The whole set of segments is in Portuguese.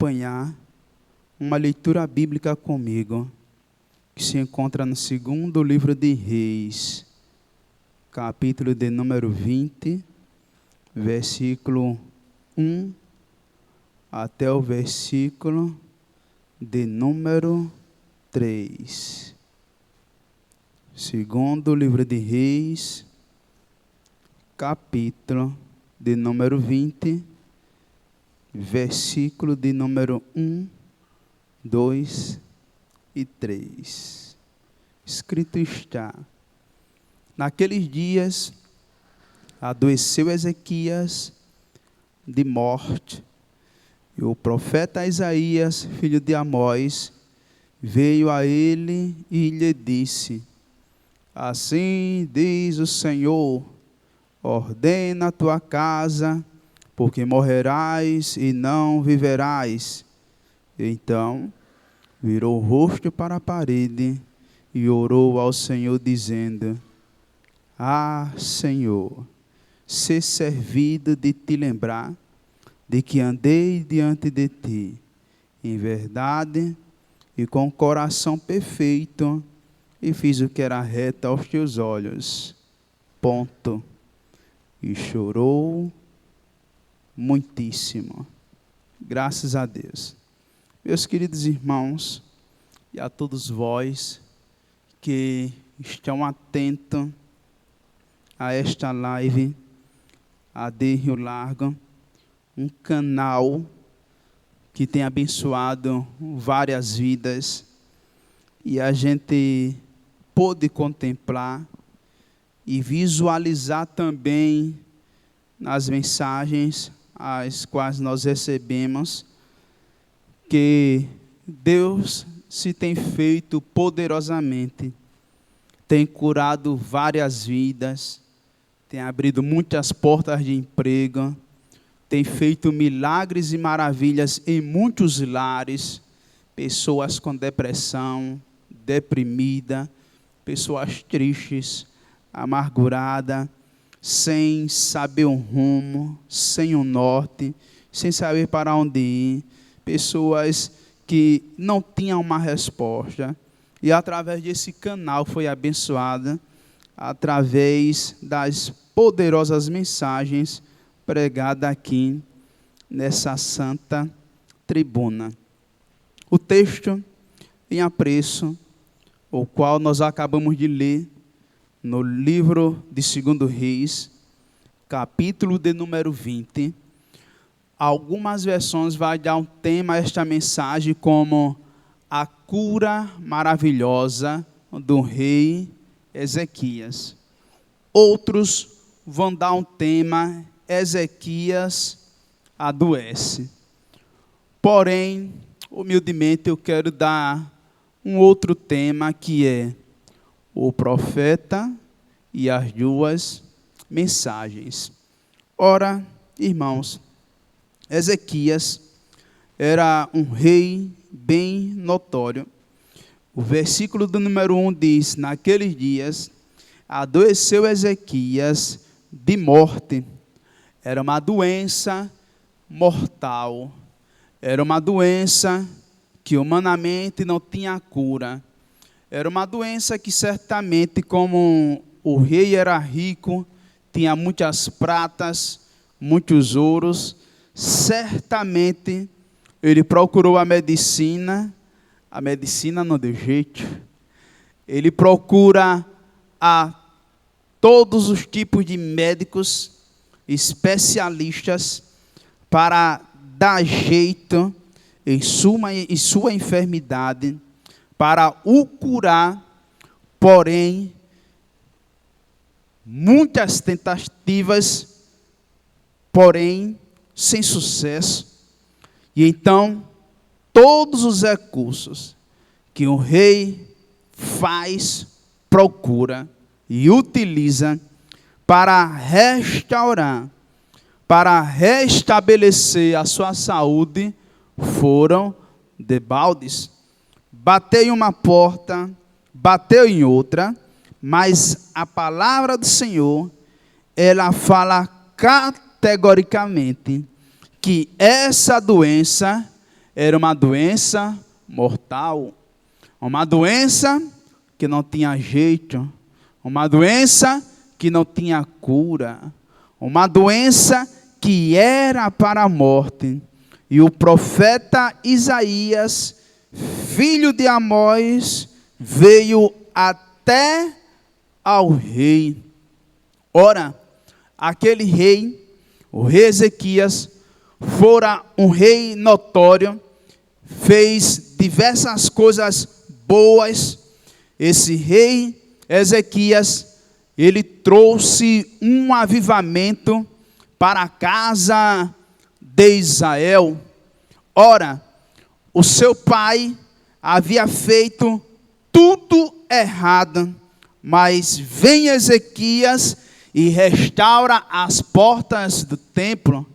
acompanhar uma leitura bíblica comigo, que se encontra no segundo livro de Reis, capítulo de número 20, versículo 1 até o versículo de número 3. Segundo livro de Reis, capítulo de número 20, versículo de número 1, 2 e 3. Escrito está: naqueles dias adoeceu Ezequias de morte, e o profeta Isaías, filho de Amós, veio a ele e lhe disse: assim diz o Senhor, ordena a tua casa, porque morrerás e não viverás. Então virou o rosto para a parede e orou ao Senhor, dizendo: ah, Senhor, ser servido de te lembrar de que andei diante de ti em verdade e com coração perfeito, e fiz o que era reto aos teus olhos. Ponto. E chorou muitíssimo. Graças a Deus. Meus queridos irmãos, e a todos vós que estão atentos a esta live, a de Rio Largo, um canal que tem abençoado várias vidas, e a gente pôde contemplar e visualizar também nas mensagens as quais nós recebemos, que Deus se tem feito poderosamente, tem curado várias vidas, tem abrido muitas portas de emprego, tem feito milagres e maravilhas em muitos lares, pessoas com depressão, deprimida, pessoas tristes, amarguradas, sem saber um rumo, sem um norte, sem saber para onde ir, pessoas que não tinham uma resposta, e através desse canal foi abençoada, através das poderosas mensagens pregadas aqui nessa santa tribuna. O texto em apreço, o qual nós acabamos de ler no livro de 2 Reis, capítulo de número 20, algumas versões vão dar um tema a esta mensagem como a cura maravilhosa do rei Ezequias. Outros vão dar um tema: Ezequias adoece. Porém, humildemente eu quero dar um outro tema, que é o profeta e as duas mensagens. Ora, irmãos, Ezequias era um rei bem notório. O versículo do número 1 diz: naqueles dias adoeceu Ezequias de morte. Era uma doença mortal. Era uma doença que humanamente não tinha cura. Era uma doença que certamente, como o rei era rico, tinha muitas pratas, muitos ouros, certamente ele procurou a medicina não deu jeito. Ele procura a todos os tipos de médicos, especialistas, para dar jeito em sua enfermidade, para o curar, porém, muitas tentativas, porém, sem sucesso. E então, todos os recursos que o rei faz, procura e utiliza para restaurar, para restabelecer a sua saúde, foram debaldes. Bateu em uma porta, bateu em outra, mas a palavra do Senhor, ela fala categoricamente que essa doença, era uma doença mortal, uma doença que não tinha jeito, uma doença que não tinha cura, uma doença que era para a morte. E o profeta Isaías, filho de Amós, veio até ao rei. Ora, aquele rei, o rei Ezequias, fora um rei notório, fez diversas coisas boas. Esse rei Ezequias, ele trouxe um avivamento para a casa de Israel. Ora, o seu pai havia feito tudo errado, mas vem Ezequias e restaura as portas do templo.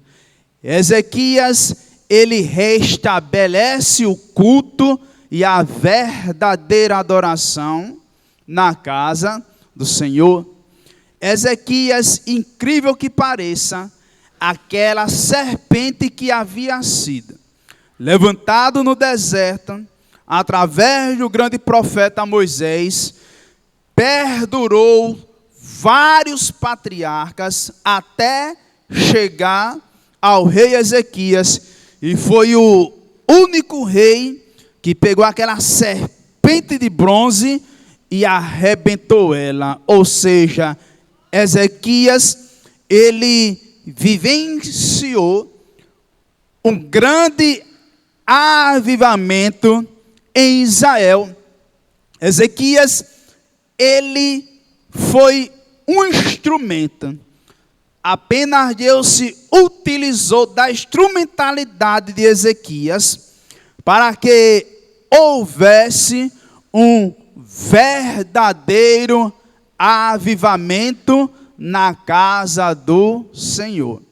Ezequias, ele restabelece o culto e a verdadeira adoração na casa do Senhor. Ezequias, incrível que pareça, aquela serpente que havia sido levantado no deserto, através do grande profeta Moisés, perdurou vários patriarcas até chegar ao rei Ezequias, e foi o único rei que pegou aquela serpente de bronze e arrebentou ela. Ou seja, Ezequias, ele vivenciou um grande avivamento em Israel. Ezequias, ele foi um instrumento. Apenas Deus se utilizou da instrumentalidade de Ezequias para que houvesse um verdadeiro avivamento na casa do Senhor.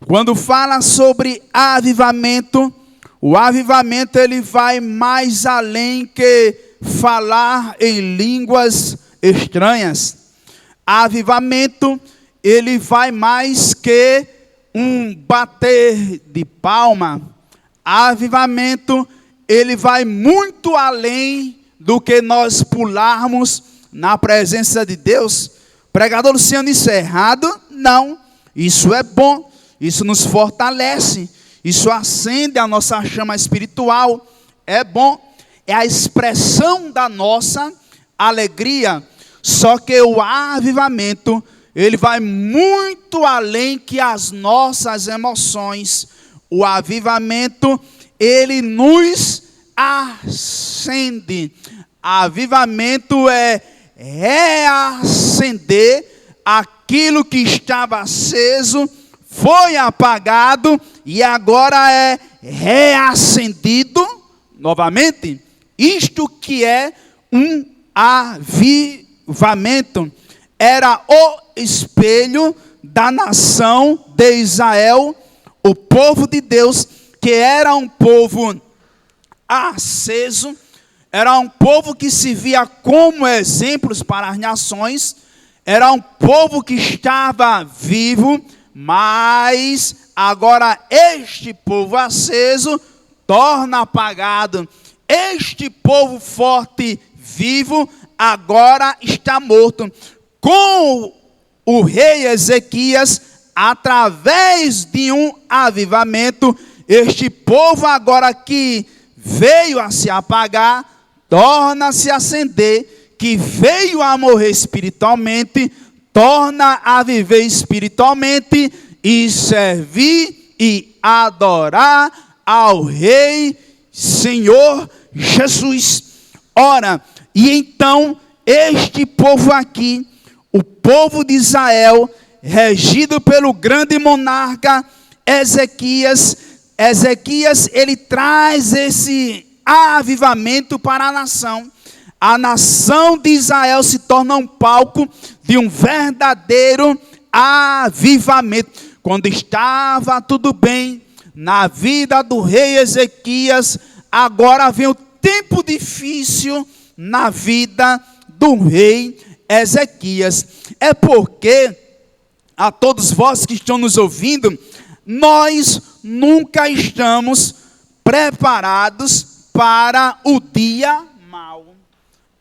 Quando fala sobre avivamento, o avivamento ele vai mais além que falar em línguas estranhas. Avivamento, ele vai mais que um bater de palma. Avivamento, ele vai muito além do que nós pularmos na presença de Deus. Pregador Luciano, isso é errado? Não, isso é bom, isso nos fortalece, isso acende a nossa chama espiritual, é bom, é a expressão da nossa alegria. Só que o avivamento, ele vai muito além que as nossas emoções. O avivamento, ele nos acende. Avivamento é reacender aquilo que estava aceso, foi apagado e agora é reacendido novamente. Isto que é um avivamento. Era o espelho da nação de Israel, o povo de Deus, que era um povo aceso, era um povo que se via como exemplos para as nações, era um povo que estava vivo, mas agora este povo aceso torna apagado. Este povo forte, vivo, agora está morto. Com o rei Ezequias, através de um avivamento, este povo agora que veio a se apagar, torna-se a acender, que veio a morrer espiritualmente, torna a viver espiritualmente e servir e adorar ao Rei Senhor Jesus. Ora, e então este povo aqui, o povo de Israel, regido pelo grande monarca Ezequias, ele traz esse avivamento para a nação. A nação de Israel se torna um palco de um verdadeiro avivamento. Quando estava tudo bem na vida do rei Ezequias, agora vem o tempo difícil na vida do rei Ezequias. É porque, a todos vós que estão nos ouvindo, nós nunca estamos preparados para o dia mau.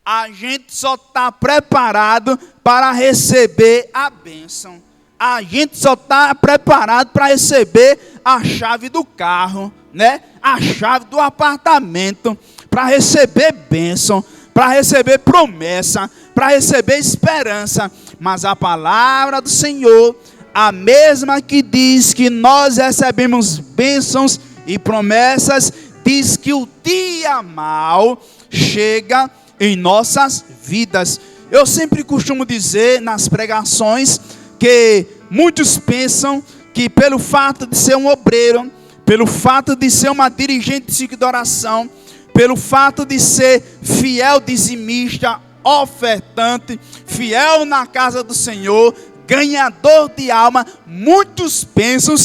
A gente só está preparado para receber a bênção. A gente só está preparado para receber a chave do carro, né? A chave do apartamento, para receber bênção, para receber promessa, para receber esperança. Mas a palavra do Senhor, a mesma que diz que nós recebemos bênçãos e promessas, diz que o dia mau chega em nossas vidas. Eu sempre costumo dizer nas pregações que muitos pensam que pelo fato de ser um obreiro, pelo fato de ser uma dirigente de ciclo de oração, pelo fato de ser fiel dizimista, ofertante, fiel na casa do Senhor, ganhador de alma, muitos pensam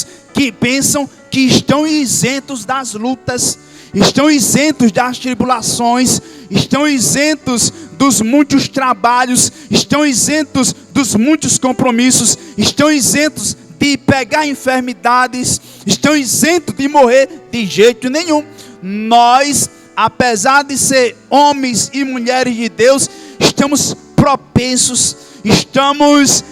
que estão isentos das lutas, estão isentos das tribulações, estão isentos dos muitos trabalhos, estão isentos dos muitos compromissos, estão isentos de pegar enfermidades, estão isentos de morrer de jeito nenhum. Nós, apesar de ser homens e mulheres de Deus, estamos propensos, estamos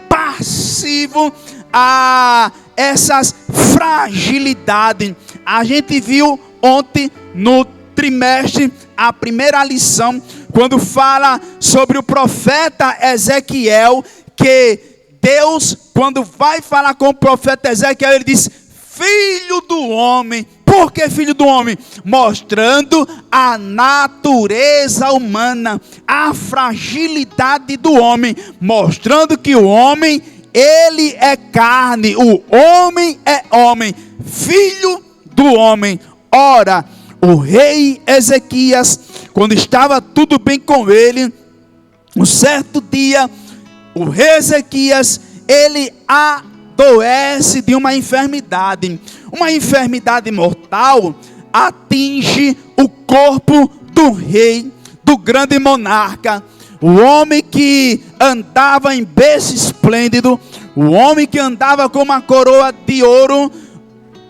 passivos a essas fragilidades. A gente viu ontem no trimestre a primeira lição, quando fala sobre o profeta Ezequiel, que Deus, quando vai falar com o profeta Ezequiel, ele diz: filho do homem. Por que filho do homem? Mostrando a natureza humana, a fragilidade do homem, mostrando que o homem, ele é carne, o homem é homem, filho do homem. Ora, o rei Ezequias, quando estava tudo bem com ele, um certo dia, o rei Ezequias, ele adoece de uma enfermidade mortal, atinge o corpo do rei, do grande monarca, o homem que andava em berço esplêndido, o homem que andava com uma coroa de ouro.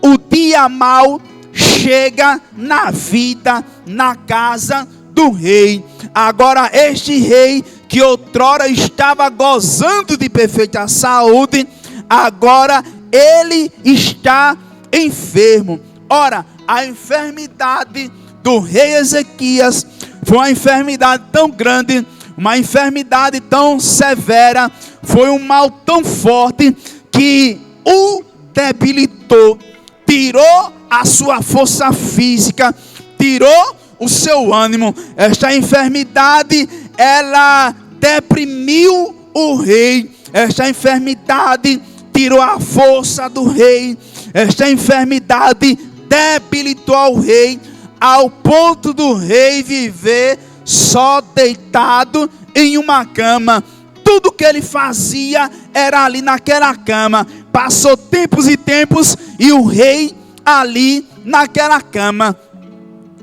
O dia mau chega na vida, na casa do rei. Agora este rei, que outrora estava gozando de perfeita saúde, agora ele está enfermo. Ora, a enfermidade do rei Ezequias foi uma enfermidade tão grande, uma enfermidade tão severa, foi um mal tão forte que o debilitou, tirou a sua força física, tirou o seu ânimo. Esta enfermidade, ela deprimiu o rei. Esta enfermidade tirou a força do rei. Esta enfermidade debilitou o rei, ao ponto do rei viver só deitado em uma cama. Tudo que ele fazia era ali naquela cama. Passou tempos e tempos e o rei ali naquela cama.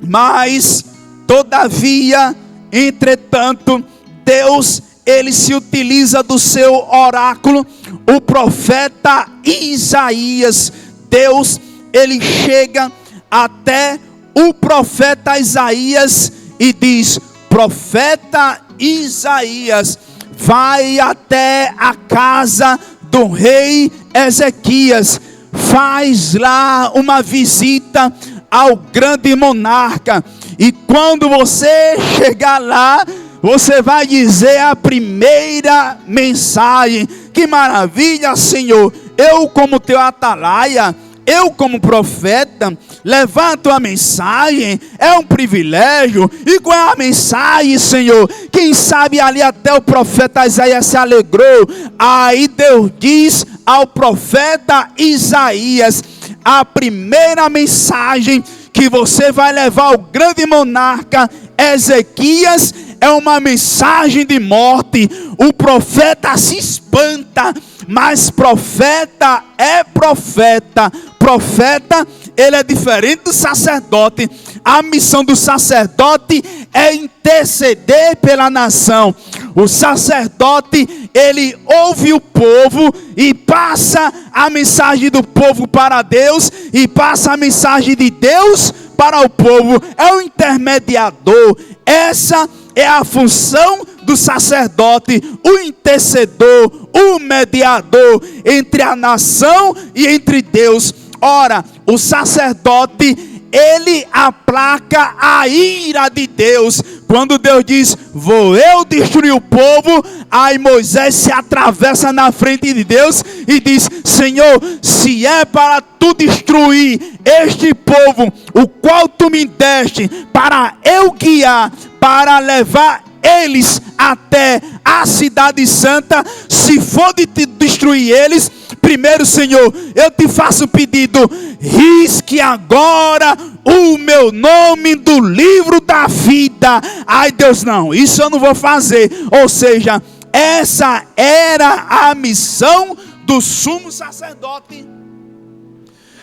Mas, todavia, entretanto, Deus, ele se utiliza do seu oráculo, o profeta Isaías. Deus, ele chega até o profeta Isaías e diz: profeta Isaías, vai até a casa do rei Ezequias, faz lá uma visita ao grande monarca, e quando você chegar lá, você vai dizer a primeira mensagem. Que maravilha, Senhor! Eu, como teu atalaia, eu, como profeta, levanto a mensagem. É um privilégio. E qual é a mensagem, Senhor? Quem sabe ali até o profeta Isaías se alegrou. Aí Deus diz ao profeta Isaías: a primeira mensagem que você vai levar ao grande monarca Ezequias é uma mensagem de morte. O profeta se espanta, mas profeta é profeta. Profeta, ele é diferente do sacerdote. A missão do sacerdote é interceder pela nação. o sacerdote, ele ouve o povo e passa a mensagem do povo para Deus e passa a mensagem de Deus para o povo. É o intermediador. Essa é a função do sacerdote, o intercedor, o mediador entre a nação e entre Deus. Ora, o sacerdote, ele aplaca a ira de Deus. Quando Deus diz, vou eu destruir o povo, aí Moisés se atravessa na frente de Deus e diz, Senhor, se é para tu destruir este povo, o qual tu me deste, para eu guiar, para levar eles até a cidade santa, se for de te destruir eles, primeiro, Senhor, eu te faço um pedido, risque agora o meu nome do livro da vida. Ai Deus, não, isso eu não vou fazer. Ou seja, essa era a missão do sumo sacerdote.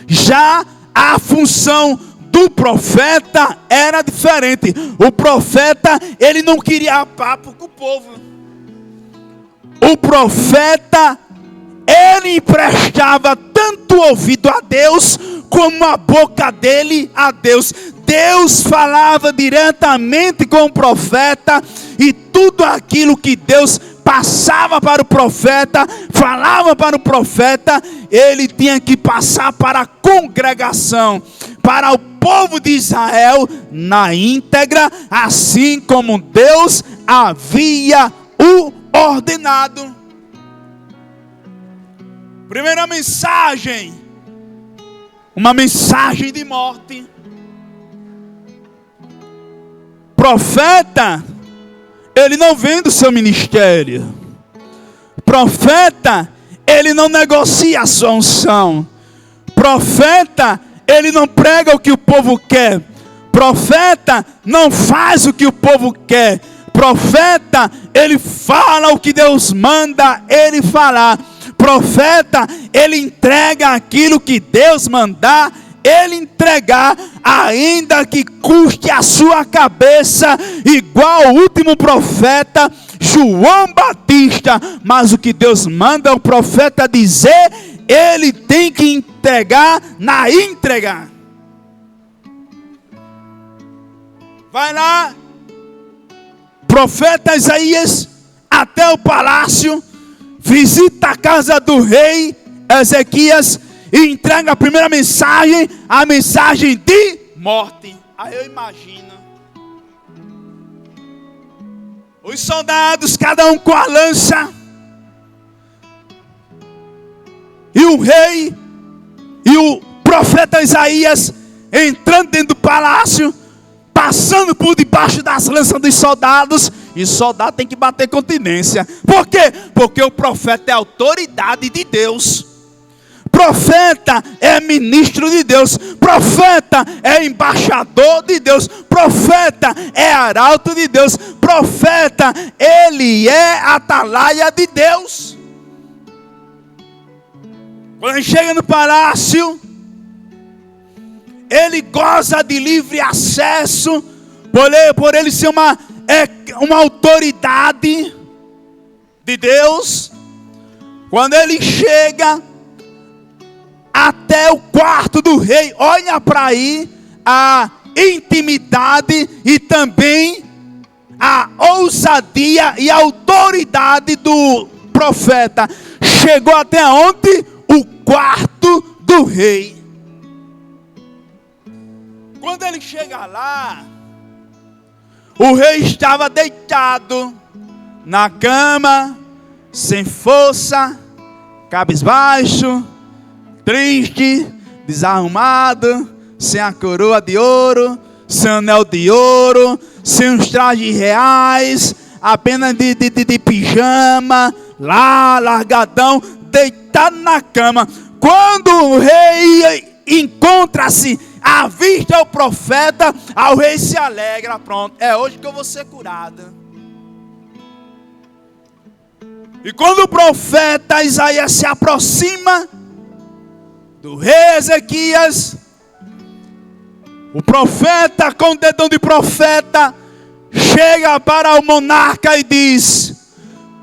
Já a função do profeta era diferente. O profeta, ele não queria papo com o povo. O profeta, ele emprestava tanto ouvido a Deus, como a boca dele a Deus. Deus falava diretamente com o profeta, e tudo aquilo que Deus passava para o profeta, falava para o profeta, ele tinha que passar para a congregação, para o povo de Israel na íntegra, assim como Deus havia o ordenado. Primeira mensagem, uma mensagem de morte. Profeta, ele não vende o seu ministério. Profeta, ele não negocia a sua unção. Profeta, ele não prega o que o povo quer. Profeta não faz o que o povo quer. Profeta, ele fala o que Deus manda ele falar. Profeta, ele entrega aquilo que Deus mandar ele entregar, ainda que custe a sua cabeça, igual o último profeta, João Batista. Mas o que Deus manda o profeta dizer, ele tem que entregar na entrega. Vai lá, profeta Isaías, até o palácio, visita a casa do rei Ezequias e entrega a primeira mensagem, a mensagem de morte. Aí eu imagino os soldados, cada um com a lança, e o rei e o profeta Isaías entrando dentro do palácio, passando por debaixo das lanças dos soldados. E soldado tem que bater continência. Por quê? Porque o profeta é autoridade de Deus. Profeta é ministro de Deus. Profeta é embaixador de Deus. Profeta é arauto de Deus. Profeta, ele é atalaia de Deus. Quando ele chega no palácio, ele goza de livre acesso, por ele ser uma autoridade de Deus. Quando ele chega até o quarto do rei, olha para aí a intimidade e também a ousadia e a autoridade do profeta. Chegou até onde? O quarto do rei. Quando ele chega lá, o rei estava deitado na cama, sem força, cabisbaixo, triste, desarrumado, sem a coroa de ouro, sem anel de ouro, sem os trajes reais, apenas de pijama, lá, largadão, deitado na cama. Quando o rei encontra-se, avista o profeta, o rei se alegra. Pronto, é hoje que eu vou ser curado. E quando o profeta Isaías se aproxima do rei Ezequias, o profeta com o dedão de profeta chega para o monarca e diz: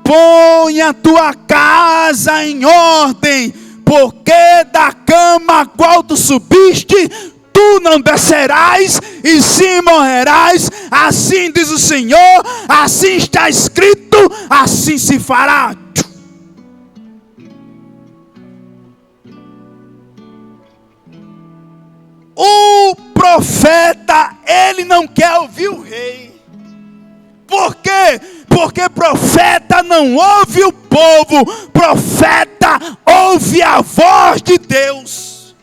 põe a tua casa em ordem, porque da cama a qual tu subiste, tu não descerás, e sim morrerás. Assim diz o Senhor, assim está escrito, assim se fará. O profeta, ele não quer ouvir o rei. Por quê? Porque profeta não ouve o povo, profeta ouve a voz de Deus.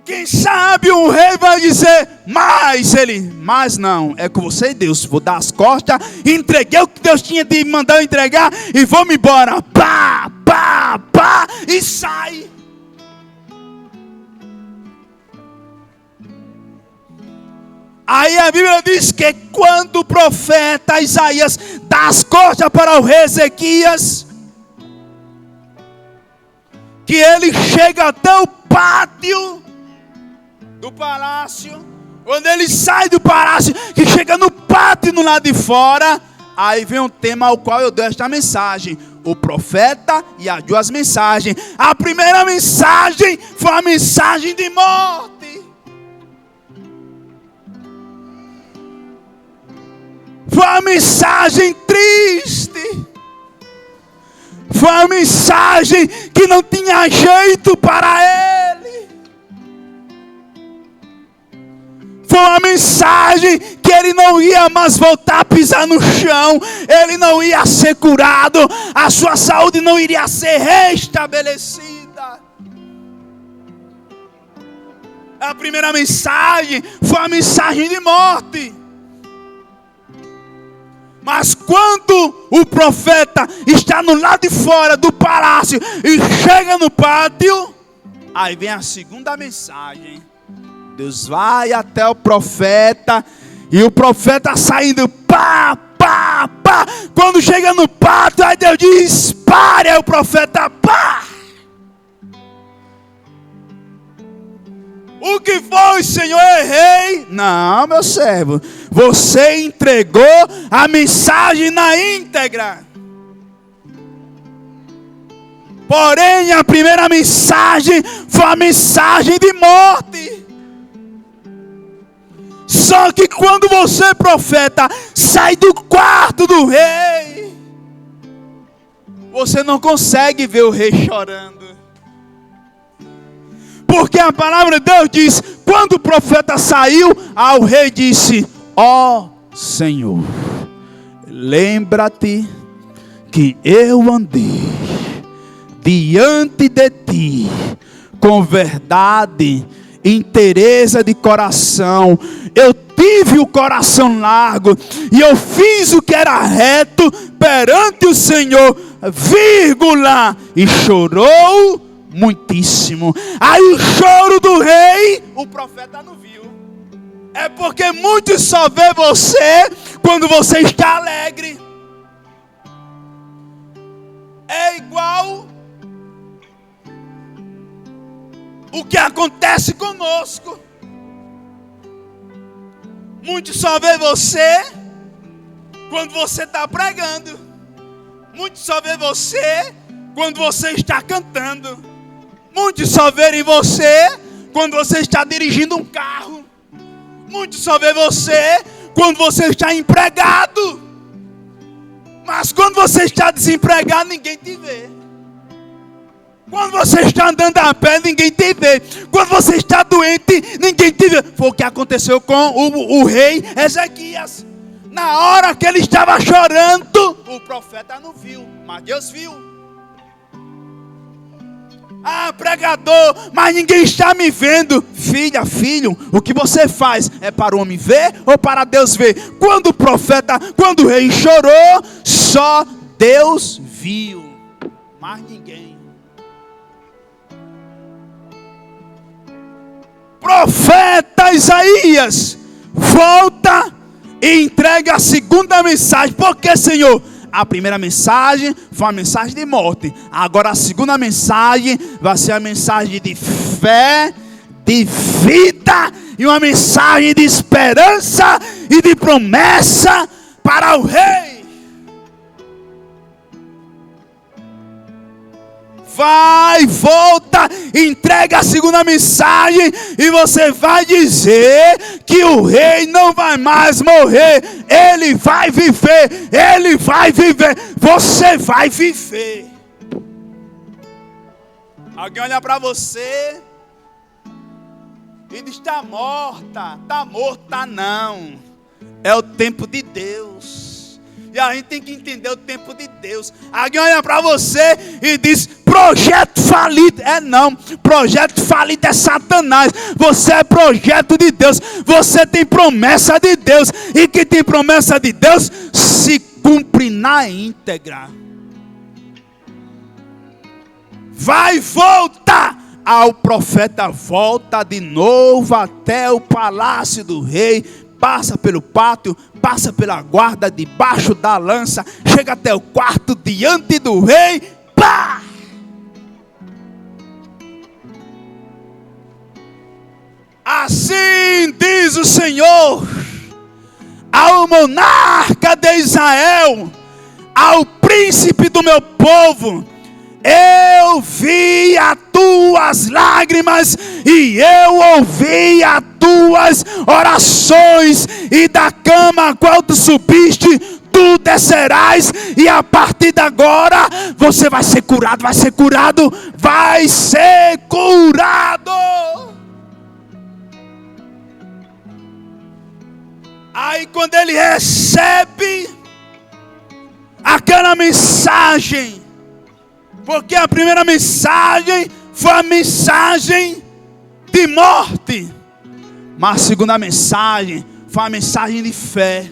Quem sabe o rei vai dizer, mas não, é com você e Deus. Vou dar as costas, entreguei o que Deus tinha de mandar eu entregar e vou-me embora. Pá, pá, pá, e sai. Aí a Bíblia diz que quando o profeta Isaías dá as costas para o rei Ezequias, que ele chega até o pátio do palácio, quando ele sai do palácio, que chega no pátio no lado de fora, aí vem um tema ao qual eu dou esta mensagem. O profeta e as duas mensagens. A primeira mensagem foi a mensagem de morte. Foi uma mensagem triste. Foi uma mensagem que não tinha jeito para ele. Foi uma mensagem que ele não ia mais voltar a pisar no chão. Ele não ia ser curado. A sua saúde não iria ser restabelecida. A primeira mensagem foi a mensagem de morte. Mas quando o profeta está no lado de fora do palácio e chega no pátio, aí vem a segunda mensagem. Deus vai até o profeta e o profeta saindo, pá, pá, pá. Quando chega no pátio, aí Deus diz, pare, aí o profeta, pá. O que foi, Senhor? Errei? Não, meu servo. Você entregou a mensagem na íntegra. Porém, a primeira mensagem foi a mensagem de morte. Só que quando você, profeta, sai do quarto do rei, você não consegue ver o rei chorando. Porque a palavra de Deus diz, quando o profeta saiu, ao rei disse, ó Senhor, lembra-te que eu andei diante de ti com verdade, inteireza de coração. Eu tive o coração largo e eu fiz o que era reto perante o Senhor, vírgula, e chorou muitíssimo. Aí o choro do rei, o profeta não viu. É porque muitos só vê você quando você está alegre. É igual o que acontece conosco. Muitos só vê você quando você está pregando. Muitos só vê você quando você está cantando. Muitos só verem você quando você está dirigindo um carro. Muitos só vê você quando você está empregado. Mas quando você está desempregado, ninguém te vê. Quando você está andando a pé, ninguém te vê. Quando você está doente, ninguém te vê. Foi o que aconteceu com o rei Ezequias. Na hora que ele estava chorando, o profeta não viu, mas Deus viu. Ah, pregador, mas ninguém está me vendo. Filha, filho, o que você faz é para o homem ver ou para Deus ver? Quando o rei chorou, só Deus viu, mas ninguém. Profeta Isaías volta e entrega a segunda mensagem. Por que, Senhor? A primeira mensagem foi uma mensagem de morte. Agora a segunda mensagem vai ser a mensagem de fé, de vida e uma mensagem de esperança e de promessa para o rei. Vai, volta, entrega a segunda mensagem e você vai dizer que o rei não vai mais morrer. Ele vai viver, ele vai viver, você vai viver. Alguém olha para você e diz: está morta, está morta. Não, é o tempo de Deus. E a gente tem que entender o tempo de Deus. Alguém olha para você e diz: projeto falido. Não, projeto falido é Satanás. Você é projeto de Deus. Você tem promessa de Deus. E que tem promessa de Deus se cumpre na íntegra. Vai, volta. O profeta volta de novo até o palácio do rei. Passa pelo pátio, passa pela guarda, debaixo da lança, chega até o quarto diante do rei. Pá! Assim diz o Senhor ao monarca de Israel, ao príncipe do meu povo: eu vi as tuas lágrimas e eu ouvi as tuas orações, e da cama a qual tu subiste, tu descerás, e a partir de agora você vai ser curado, vai ser curado, vai ser curado. Aí quando ele recebe aquela mensagem, porque a primeira mensagem foi a mensagem de morte, mas a segunda mensagem foi a mensagem de fé,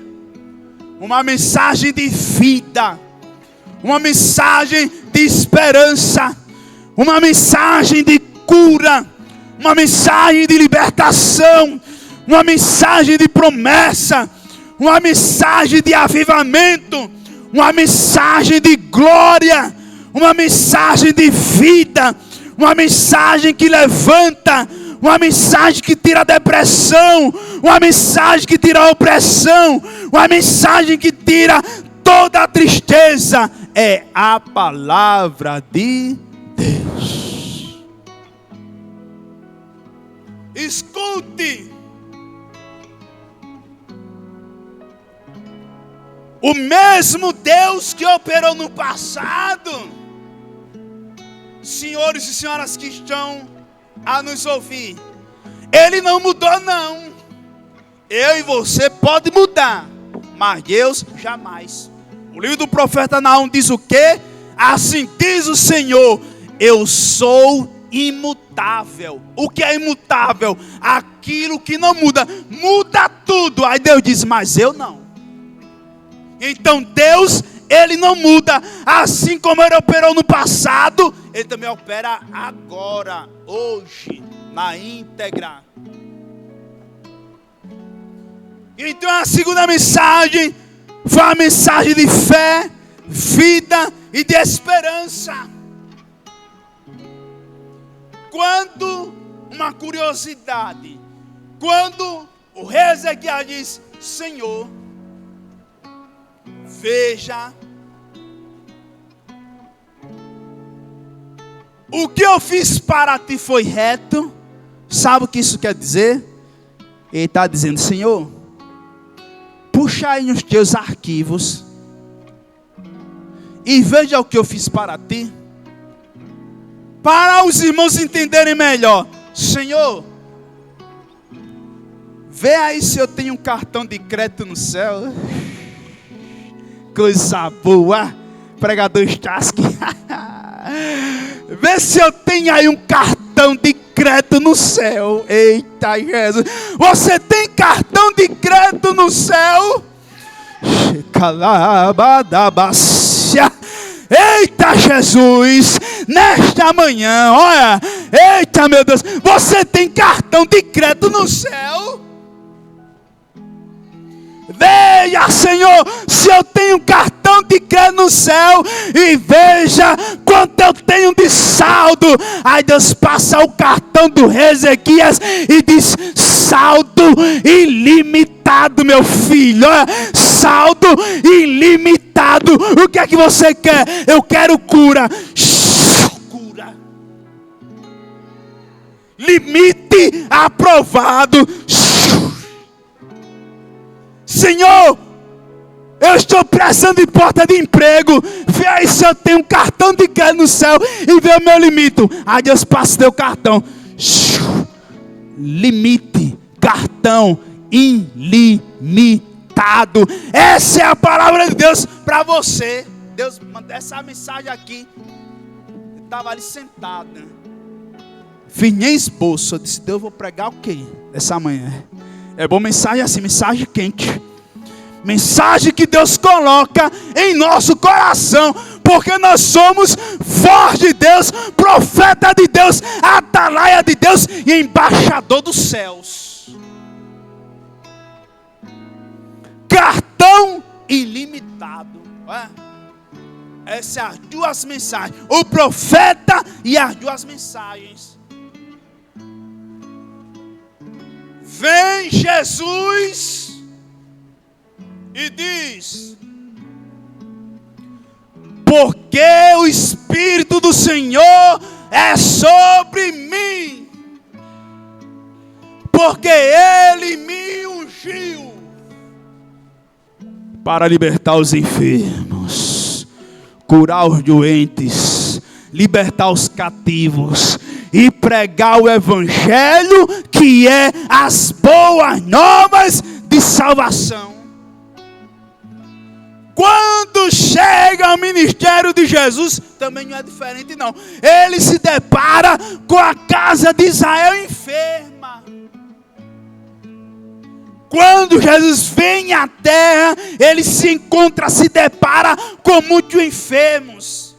uma mensagem de vida, uma mensagem de esperança, uma mensagem de cura, uma mensagem de libertação, uma mensagem de promessa, uma mensagem de avivamento, uma mensagem de glória, uma mensagem de vida, uma mensagem que levanta, uma mensagem que tira a depressão, uma mensagem que tira a opressão, uma mensagem que tira toda a tristeza. É a palavra de Deus. Escute. O mesmo Deus que operou no passado, senhores e senhoras que estão a nos ouvir, Ele não mudou não. Eu e você pode mudar, mas Deus jamais. O livro do profeta Naum diz o quê? Assim diz o Senhor: eu sou imutável. O que é imutável? Aquilo que não muda. Muda tudo. Aí Deus diz: mas eu não. Então Deus, Ele não muda. Assim como Ele operou no passado, Ele também opera agora, hoje, na íntegra. Então a segunda mensagem foi a mensagem de fé, vida e de esperança. Quando, uma curiosidade, quando o rei Ezequias diz: Senhor, veja, o que eu fiz para ti foi reto. Sabe o que isso quer dizer? Ele está dizendo: Senhor, puxa aí nos teus arquivos e veja o que eu fiz para ti. Para os irmãos entenderem melhor: Senhor, vê aí se eu tenho um cartão de crédito no céu. Coisa boa, pregador Stasky. Vê se eu tenho aí um cartão de crédito no céu. Eita Jesus, você tem cartão de crédito no céu? Eita Jesus, nesta manhã, olha, eita meu Deus, você tem cartão de crédito no céu? Veja, Senhor, se eu tenho cartão de crédito no céu, e veja quanto eu tenho de saldo. Aí Deus passa o cartão do rei Ezequias e diz: saldo ilimitado. ilimitado, meu filho. Saldo ilimitado. O que é que você quer? Eu quero cura. Cura. Limite aprovado. Senhor, eu estou precisando de porta de emprego. Vê aí se eu tenho um cartão de crédito no céu e vê o meu limite. Aí Deus passa o teu cartão. Limite, cartão ilimitado. Essa é a palavra de Deus para você. Deus mandou essa mensagem aqui. Eu estava ali sentado, né? Fiz nem esboço. Eu disse, Deus, eu vou pregar o quê essa manhã? É boa mensagem assim, mensagem quente. Mensagem que Deus coloca em nosso coração. Porque nós somos voz de Deus, profeta de Deus, atalaia de Deus e embaixador dos céus. Cartão ilimitado. Essas são as duas mensagens. O profeta e as duas mensagens. Vem Jesus e diz: porque o Espírito do Senhor é sobre mim, porque Ele me ungiu para libertar os enfermos, curar os doentes, libertar os cativos e pregar o Evangelho, que é as boas novas de salvação. Quando chega ao ministério de Jesus, também não é diferente não. Ele se depara com a casa de Israel enferma. Quando Jesus vem à terra, ele se depara com muitos enfermos.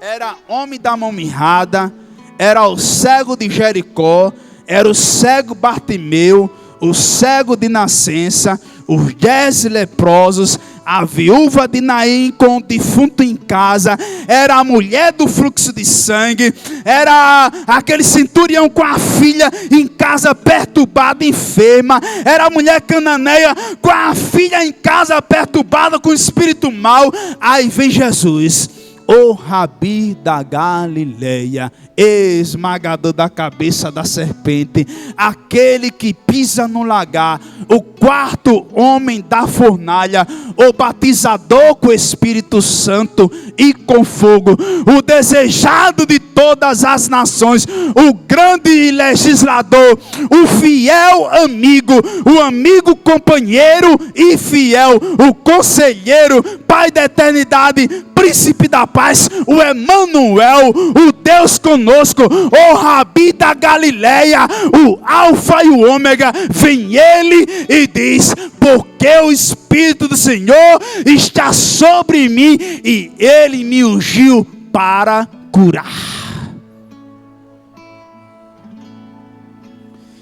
Era homem da mão mirrada, era o cego de Jericó, era o cego Bartimeu, o cego de nascença, os 10 leprosos, a viúva de Naim com o defunto em casa, era a mulher do fluxo de sangue, era aquele centurião com a filha em casa perturbada, enferma, era a mulher cananeia com a filha em casa perturbada com o espírito mau. Aí vem Jesus, o Rabi da Galileia, esmagador da cabeça da serpente, aquele que pisa no lagar, o quarto homem da fornalha, o batizador com o Espírito Santo e com fogo, o desejado de todas as nações, o grande legislador, o fiel amigo, o amigo companheiro e fiel, o conselheiro, Pai da eternidade, príncipe da paz, o Emanuel, o Deus conosco, o Rabi da Galileia, o Alfa e o Ômega. Vem ele e diz: porque o Espírito do Senhor está sobre mim e ele me ungiu para curar.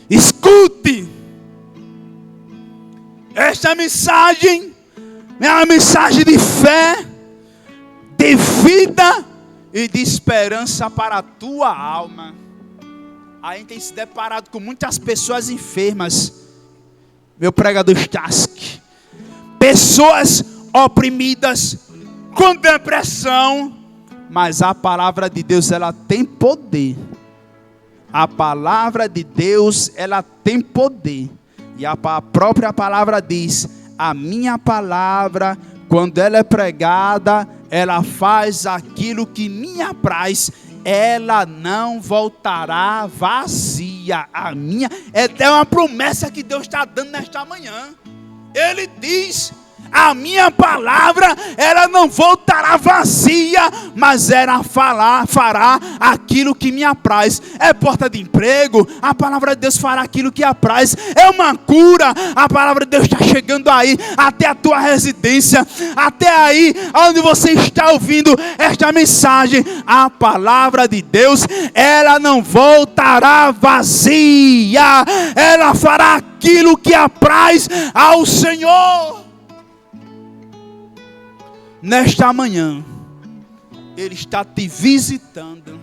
Escute, esta mensagem é uma mensagem de fé, de vida e de esperança para a tua alma. A gente tem se deparado com muitas pessoas enfermas, meu pregador Stasky, pessoas oprimidas, com depressão, mas a palavra de Deus, ela tem poder. A palavra de Deus, ela tem poder. E a própria palavra diz: a minha palavra, quando ela é pregada, ela faz aquilo que me apraz, ela não voltará vazia. A minha é uma promessa que Deus está dando nesta manhã. Ele diz: a minha palavra, ela não voltará vazia, mas ela fará aquilo que me apraz. É porta de emprego, a palavra de Deus fará aquilo que apraz. É uma cura, a palavra de Deus está chegando aí, até a tua residência, até aí onde você está ouvindo esta mensagem. A palavra de Deus, ela não voltará vazia, ela fará aquilo que apraz ao Senhor. Nesta manhã, Ele está te visitando,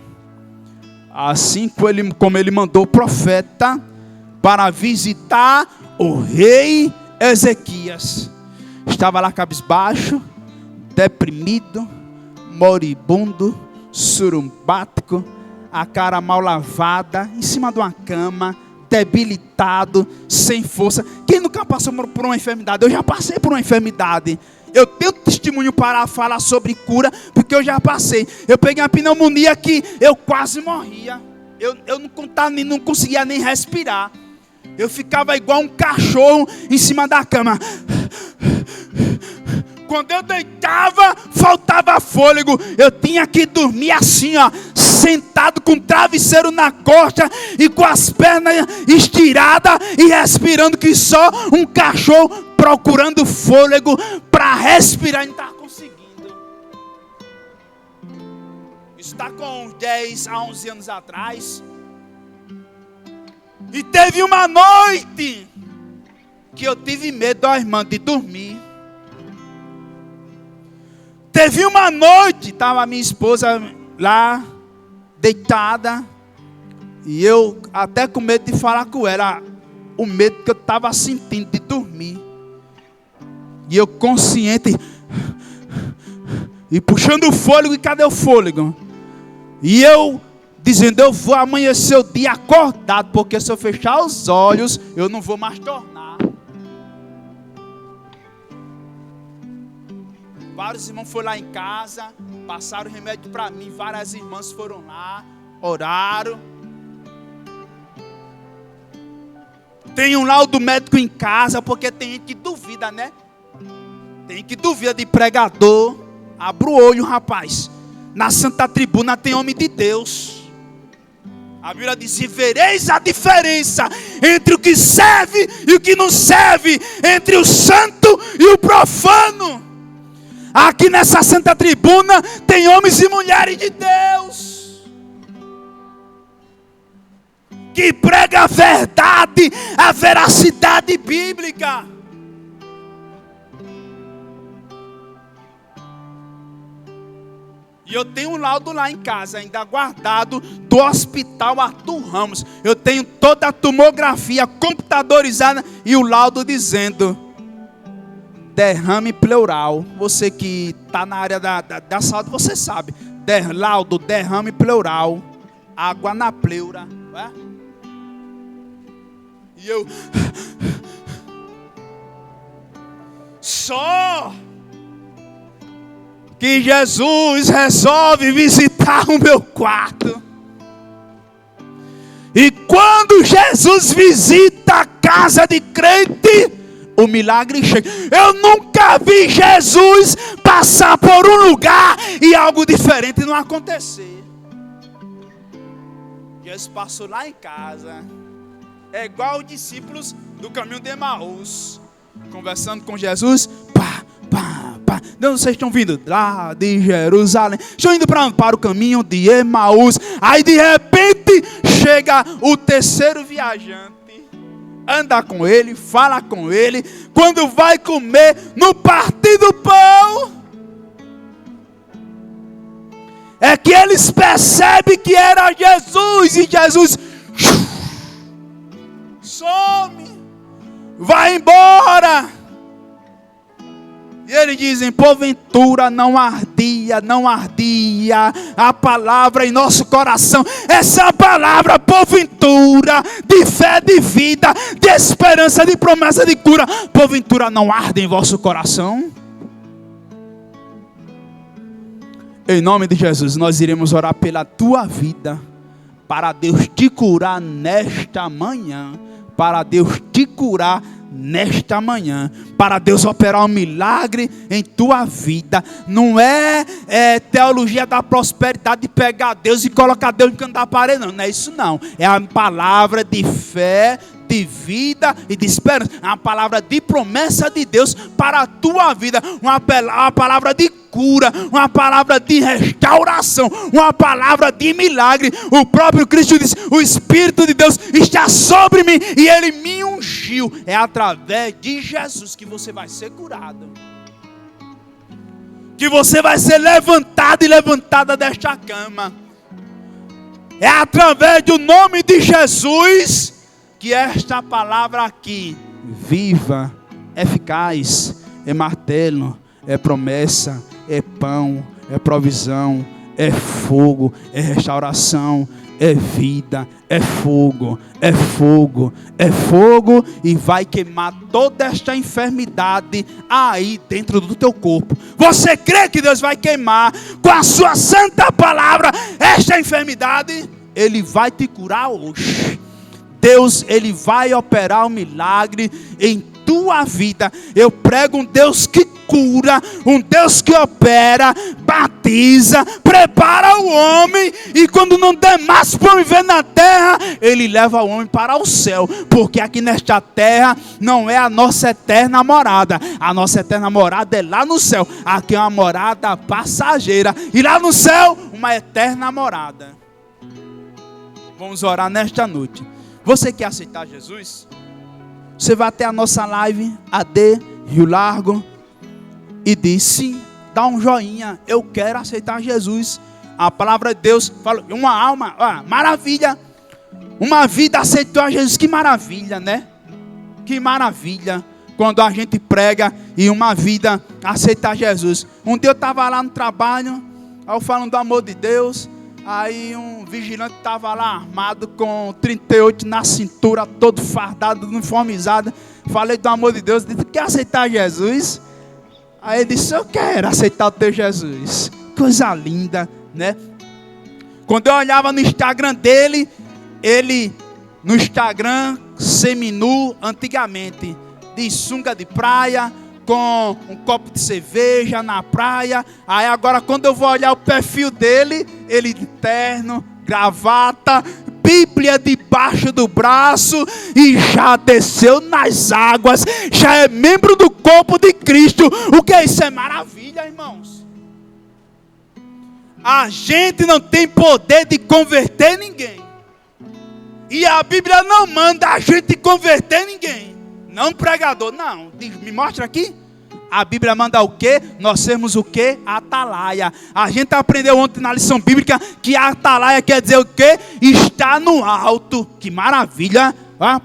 assim como Ele mandou o profeta para visitar o rei Ezequias estava lá cabisbaixo, deprimido, moribundo, surumbático, a cara mal lavada, em cima de uma cama, debilitado, sem força. Quem nunca passou por uma enfermidade? Eu já passei por uma enfermidade. Eu tenho testemunho para falar sobre cura, porque eu já passei. Eu peguei uma pneumonia que eu quase morria. Eu não conseguia nem respirar. Eu ficava igual um cachorro em cima da cama. Quando eu deitava, faltava fôlego. Eu tinha que dormir assim, ó, sentado com o travesseiro na costa e com as pernas estiradas e respirando que só um cachorro, procurando fôlego para respirar e não estava conseguindo. Isso está com uns 10 a 11 anos atrás. E teve uma noite que eu tive medo, ó, irmã, de dormir. Teve uma noite, estava a minha esposa lá, deitada, e eu até com medo de falar com ela, o medo que eu estava sentindo de dormir. E eu consciente, e puxando o fôlego, e cadê o fôlego? E eu dizendo, eu vou amanhecer o dia acordado, porque se eu fechar os olhos, eu não vou mais tornar. Vários irmãos foram lá em casa, passaram remédio para mim, várias irmãs foram lá, oraram. Tem um laudo médico em casa, porque tem gente que duvida, né? Tem que duvida de pregador. Abra o olho, rapaz. Na Santa Tribuna tem homem de Deus. A Bíblia diz, e vereis a diferença entre o que serve e o que não serve, entre o santo e o profano. Aqui nessa Santa Tribuna tem homens e mulheres de Deus que prega a verdade, a veracidade bíblica. E eu tenho um laudo lá em casa, ainda guardado, do Hospital Arthur Ramos. Eu tenho toda a tomografia computadorizada e o laudo dizendo derrame pleural. Você que está na área da saúde, você sabe. Laudo, derrame pleural. Água na pleura. É? E eu... Só que Jesus resolve visitar o meu quarto. E quando Jesus visita a casa de crente, o milagre chega. Eu nunca vi Jesus passar por um lugar e algo diferente não acontecer. Jesus passou lá em casa. É igual os discípulos do caminho de Emaús, conversando com Jesus. Pá, pá, pá. De onde vocês estão vindo? Lá de Jerusalém. Estão indo para o caminho de Emaús. Aí de repente chega o terceiro viajante. Anda com ele, fala com ele. Quando vai comer no partir do pão, é que eles percebem que era Jesus. E Jesus some, vai embora. E eles dizem, porventura não ardia a palavra em nosso coração. Essa palavra, porventura, de fé, de vida, de esperança, de promessa, de cura, porventura não arde em vosso coração? Em nome de Jesus, nós iremos orar pela tua vida, para Deus te curar nesta manhã, para Deus te curar nesta manhã, para Deus operar um milagre em tua vida. Não é teologia da prosperidade de pegar Deus e colocar Deus em canto da parede, não é isso não. É a palavra de fé, de vida e de esperança. É uma palavra de promessa de Deus para a tua vida. Uma palavra de cura, uma palavra de restauração, uma palavra de milagre. O próprio Cristo disse, o Espírito de Deus está sobre mim e Ele me ungiu. É através de Jesus que você vai ser curado, que você vai ser levantado e levantada desta cama. É através do nome de Jesus que esta palavra aqui viva, eficaz, é martelo, é promessa, é pão, é provisão, é fogo, é restauração, é vida, é fogo, é fogo, é fogo, e vai queimar toda esta enfermidade aí dentro do teu corpo. Você crê que Deus vai queimar com a sua santa palavra esta enfermidade? Ele vai te curar hoje. Deus, Ele vai operar um milagre em tua vida. Eu prego um Deus que cura, um Deus que opera, batiza, prepara o homem, e quando não der mais para viver na terra, Ele leva o homem para o céu, porque aqui nesta terra não é a nossa eterna morada. A nossa eterna morada é lá no céu. Aqui é uma morada passageira, e lá no céu uma eterna morada. Vamos orar nesta noite. Você quer aceitar Jesus? Você vai até a nossa live AD Rio Largo e diz sim, dá um joinha, eu quero aceitar Jesus. A palavra de Deus fala, uma alma, maravilha, uma vida aceitou a Jesus, que maravilha, né? Que maravilha, quando a gente prega e uma vida aceita Jesus. Um dia eu estava lá no trabalho, aí eu falando do amor de Deus, aí um vigilante estava lá armado com 38 na cintura, todo fardado, uniformizado. Falei do amor de Deus, disse, quer aceitar Jesus? Aí ele disse, eu quero aceitar o teu Jesus. Coisa linda, né? Quando eu olhava no Instagram dele, ele no Instagram seminu antigamente, de sunga de praia, com um copo de cerveja na praia. Aí agora quando eu vou olhar o perfil dele, ele de terno, gravata, Bíblia debaixo do braço, e já desceu nas águas, já é membro do corpo de Cristo. O que é isso? É maravilha, irmãos. A gente não tem poder de converter ninguém, e a Bíblia não manda a gente converter ninguém. Não pregador, não. Me mostra aqui. A Bíblia manda o quê? Nós sermos o quê? Atalaia. A gente aprendeu ontem na lição bíblica que a atalaia quer dizer o quê? Está no alto. Que maravilha.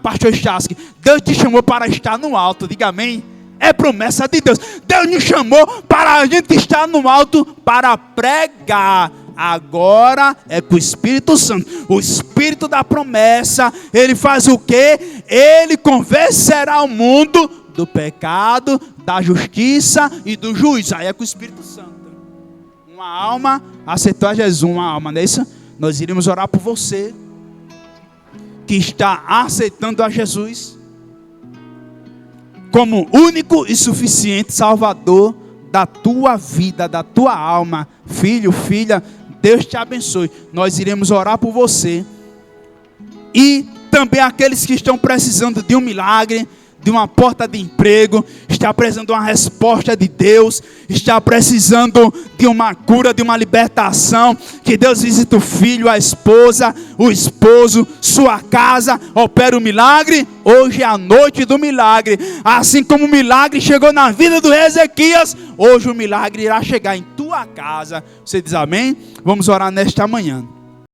Pastor Chasque, Deus te chamou para estar no alto. Diga amém. É promessa de Deus. Deus nos chamou para a gente estar no alto, para pregar. Agora é com o Espírito Santo, o Espírito da promessa. Ele faz o quê? Ele convencerá o mundo do pecado, da justiça e do juízo. Aí é com o Espírito Santo. Uma alma aceitou a Jesus, uma alma, não é isso? Nós iremos orar por você que está aceitando a Jesus como único e suficiente Salvador da tua vida, da tua alma. Filho, filha, Deus te abençoe. Nós iremos orar por você. E também aqueles que estão precisando de um milagre, de uma porta de emprego, está precisando de uma resposta de Deus, está precisando de uma cura, de uma libertação, que Deus visite o filho, a esposa, o esposo, sua casa, opera o milagre. Hoje é a noite do milagre. Assim como o milagre chegou na vida do rei Ezequias, hoje o milagre irá chegar em tua casa. Você diz amém? Vamos orar nesta manhã.